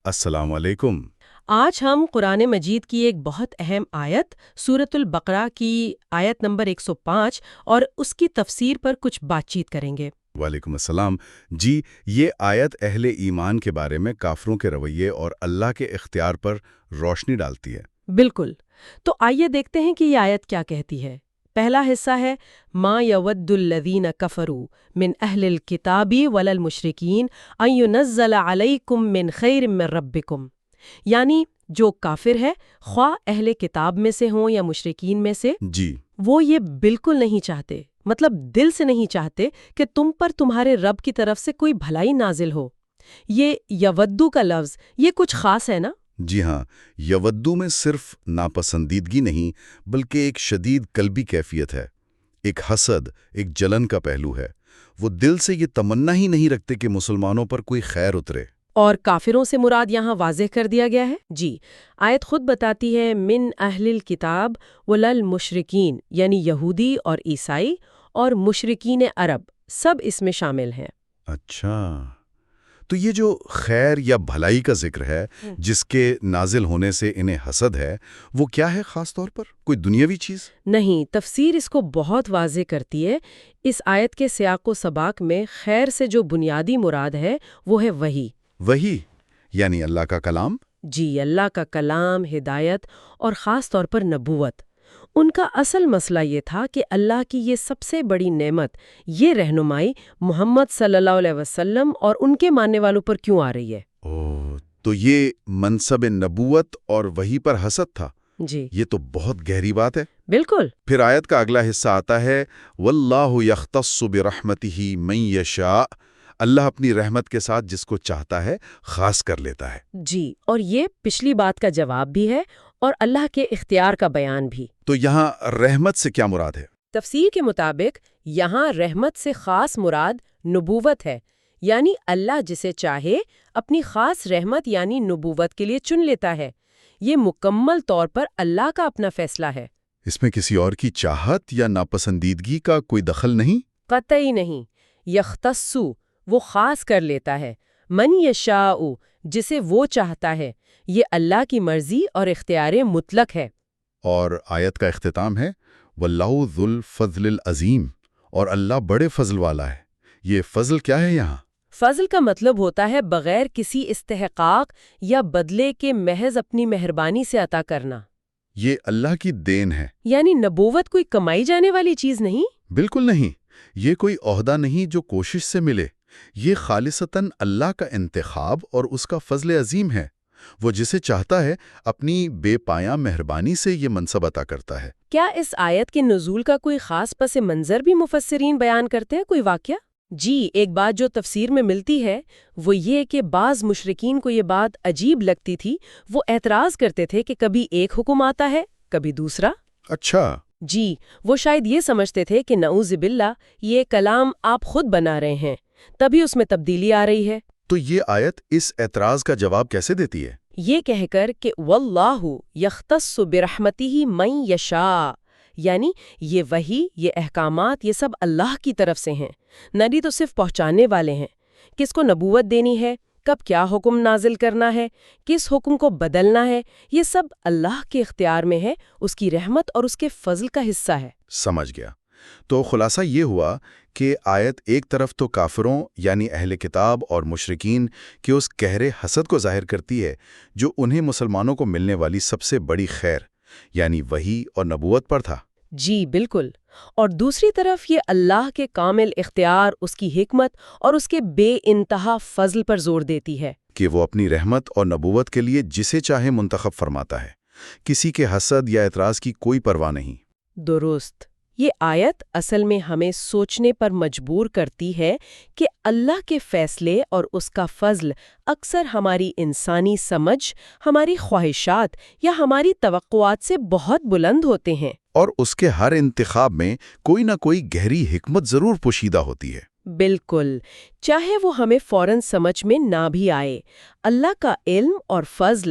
السلام علیکم۔ آج ہم قرآن مجید کی ایک بہت اہم آیت سورۃ البقرہ کی آیت نمبر 105 اور اس کی تفسیر پر کچھ بات چیت کریں گے۔ وعلیکم السلام۔ جی، یہ آیت اہل ایمان کے بارے میں کافروں کے رویے اور اللہ کے اختیار پر روشنی ڈالتی ہے۔ بالکل، تو آئیے دیکھتے ہیں کہ یہ آیت کیا کہتی ہے۔ پہلا حصہ ہے ما یود الذین کفروا من اہل الکتاب ولا المشرکین ان ینزل علیکم من خیر من ربکم، یعنی جو کافر ہے، خواہ اہل کتاب میں سے ہوں یا مشرکین میں سے، جی، وہ یہ بالکل نہیں چاہتے، مطلب دل سے نہیں چاہتے کہ تم پر تمہارے رب کی طرف سے کوئی بھلائی نازل ہو۔ یہ یودو کا لفظ، یہ کچھ خاص ہے نا؟ جی ہاں، یودو میں صرف ناپسندیدگی نہیں بلکہ ایک شدید قلبی کیفیت ہے، ایک حسد، ایک جلن کا پہلو ہے۔ وہ دل سے یہ تمنا ہی نہیں رکھتے کہ مسلمانوں پر کوئی خیر اترے۔ اور کافروں سے مراد یہاں واضح کر دیا گیا ہے۔ جی، آیت خود بتاتی ہے من اہل الکتاب وللمشرکین، یعنی یہودی اور عیسائی اور مشرکین عرب سب اس میں شامل ہیں۔ اچھا، تو یہ جو خیر یا بھلائی کا ذکر ہے جس کے نازل ہونے سے انہیں حسد ہے، وہ کیا ہے خاص طور پر؟ کوئی دنیاوی چیز؟ نہیں، تفسیر اس کو بہت واضح کرتی ہے۔ اس آیت کے سیاق و سباق میں خیر سے جو بنیادی مراد ہے وہ ہے وحی۔ وہی یعنی اللہ کا کلام؟ جی، اللہ کا کلام، ہدایت اور خاص طور پر نبوت۔ ان کا اصل مسئلہ یہ تھا کہ اللہ کی یہ سب سے بڑی نعمت، یہ رہنمائی محمد صلی اللہ علیہ وسلم اور ان کے ماننے والوں پر کیوں آ رہی ہے؟ تو یہ منصب نبوت اور وحی پر حسد تھا۔ جی یہ تو بہت گہری بات ہے۔ بالکل۔ پھر آیت کا اگلا حصہ آتا ہے واللہ یختص برحمتہ من یشاء، اللہ اپنی رحمت کے ساتھ جس کو چاہتا ہے خاص کر لیتا ہے۔ جی، اور یہ پچھلی بات کا جواب بھی ہے اور اللہ کے اختیار کا بیان بھی۔ تو یہاں رحمت سے کیا مراد ہے؟ تفسیر کے مطابق یہاں رحمت سے خاص مراد نبوت ہے، یعنی اللہ جسے چاہے اپنی خاص رحمت یعنی نبوت کے لیے چن لیتا ہے۔ یہ مکمل طور پر اللہ کا اپنا فیصلہ ہے۔ اس میں کسی اور کی چاہت یا ناپسندیدگی کا کوئی دخل نہیں؟ قطعی نہیں۔ یختصو، وہ خاص کر لیتا ہے، من یشاء، جسے وہ چاہتا ہے۔ یہ اللہ کی مرضی اور اختیار مطلق ہے۔ اور آیت کا اختتام ہے واللہ ذو الفضل العظیم، اور اللہ بڑے فضل والا ہے۔ یہ فضل کیا ہے یہاں؟ فضل کا مطلب ہوتا ہے بغیر کسی استحقاق یا بدلے کے محض اپنی مہربانی سے عطا کرنا۔ یہ اللہ کی دین ہے؟ یعنی نبوت کوئی کمائی جانے والی چیز نہیں؟ بالکل نہیں۔ یہ کوئی عہدہ نہیں جو کوشش سے ملے۔ یہ خالصتاً اللہ کا انتخاب اور اس کا فضل عظیم ہے۔ وہ جسے چاہتا ہے اپنی بے پایاں مہربانی سے یہ منصب عطا کرتا ہے۔ کیا اس آیت کے نزول کا کوئی خاص پس منظر بھی مفسرین بیان کرتے ہیں، کوئی واقعہ؟ جی، ایک بات جو تفسیر میں ملتی ہے وہ یہ کہ بعض مشرکین کو یہ بات عجیب لگتی تھی۔ وہ اعتراض کرتے تھے کہ کبھی ایک حکم آتا ہے، کبھی دوسرا۔ اچھا۔ جی، وہ شاید یہ سمجھتے تھے کہ نعوذ باللہ یہ کلام آپ خود بنا رہے ہیں، تبھی اس میں تبدیلی آ رہی ہے۔ تو یہ آیت اس اعتراض کا جواب کیسے دیتی ہے؟ یہ کہہ کر کہ واللہ یختص برحمتہ من یشاء، یعنی یہ وحی، یہ احکامات، یہ سب اللہ کی طرف سے ہیں، نبی تو صرف پہنچانے والے ہیں۔ کس کو نبوت دینی ہے، کب کیا حکم نازل کرنا ہے، کس حکم کو بدلنا ہے، یہ سب اللہ کے اختیار میں ہے، اس کی رحمت اور اس کے فضل کا حصہ ہے۔ سمجھ گیا۔ تو خلاصہ یہ ہوا کہ آیت ایک طرف تو کافروں یعنی اہل کتاب اور مشرکین کے اس گہرے حسد کو ظاہر کرتی ہے جو انہیں مسلمانوں کو ملنے والی سب سے بڑی خیر یعنی وحی اور نبوت پر تھا۔ جی بالکل، اور دوسری طرف یہ اللہ کے کامل اختیار، اس کی حکمت اور اس کے بے انتہا فضل پر زور دیتی ہے کہ وہ اپنی رحمت اور نبوت کے لیے جسے چاہے منتخب فرماتا ہے، کسی کے حسد یا اعتراض کی کوئی پرواہ نہیں۔ درست۔ یہ آیت اصل میں ہمیں سوچنے پر مجبور کرتی ہے کہ اللہ کے فیصلے اور اس کا فضل اکثر ہماری انسانی سمجھ، ہماری خواہشات یا ہماری توقعات سے بہت بلند ہوتے ہیں۔ اور اس کے ہر انتخاب میں کوئی نہ کوئی گہری حکمت ضرور پوشیدہ ہوتی ہے۔ بالکل، چاہے وہ ہمیں فوراً سمجھ میں نہ بھی آئے۔ اللہ کا علم اور فضل